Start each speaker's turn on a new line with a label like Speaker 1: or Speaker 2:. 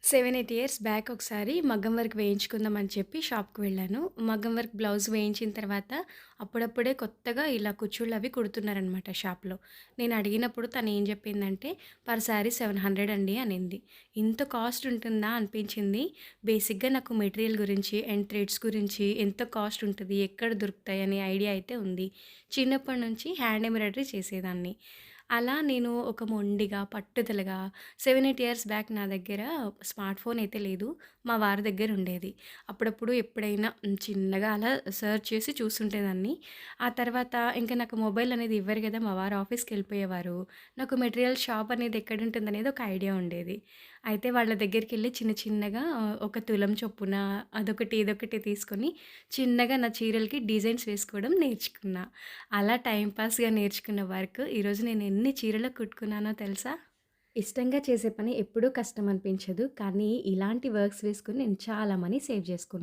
Speaker 1: 7, 8 years back ఒకసారి మగ్గం work వేయించుకుందామని చెప్పి షాప్‌కి వెళ్ళాను. మగ్గం వర్క్ బ్లౌజ్ వేయించిన తర్వాత అప్పుడప్పుడే కొత్తగా ఇలా కుచ్చుళ్ళవి కుడుతున్నారనమాట షాప్‌లో. నేను అడిగినప్పుడు తనేం చెప్పిందంటే, "పర్ శారీ 700 అండి" అనింది. ఇంత కాస్ట్ ఉంటుందా అనిపించింది. బేసిక్‌గా నాకు మెటీరియల్ గురించి అండ్ థ్రెడ్స్ గురించి ఎంత కాస్ట్ ఉంటది, ఎక్కడ దొరుకుతాయి అనే ఐడియా అయితే ఉంది. చిన్నప్పటి నుంచి హ్యాండ్ ఎంబ్రాయిడరీ చేసేదాన్ని. అలా నేను ఒక మొండిగా, పట్టుదలగా 7, 8 ఇయర్స్ బ్యాక్ నా దగ్గర స్మార్ట్ ఫోన్ అయితే లేదు. మా వారి దగ్గర ఉండేది. అప్పుడప్పుడు ఎప్పుడైనా చిన్నగా అలా సెర్చ్ చేసి చూస్తుంటేదాన్ని. ఆ తర్వాత ఇంక నాకు మొబైల్ అనేది ఇవ్వరు గదా! మా వారు ఆఫీస్‌కెళ్ళిపోయేవారు. నాకు మెటీరియల్ షాప్ అనేది ఎక్కడుంటుందనేది ఒక ఐడియా ఉండేది. అయితే వాళ్ళ దగ్గరికెళ్ళి చిన్న చిన్నగా ఒక తులం చొప్పున అదొకటి, ఇదొకటి తీసుకొని చిన్నగా నా చీరలకి డిజైన్స్ వేసుకోవడం నేర్చుకున్నా. అలా టైమ్ పాస్‌గా నేర్చుకున్న వర్క్ ఈరోజు నేను ఎన్ని చీరలకు కుట్టుకున్నానో తెలుసా? ఇష్టంగా చేసే పని ఎప్పుడూ కష్టం అనిపించదు. కానీ ఇలాంటి వర్క్స్ వేసుకొని నేను చాలా మనీ సేవ్ చేసుకున్నా.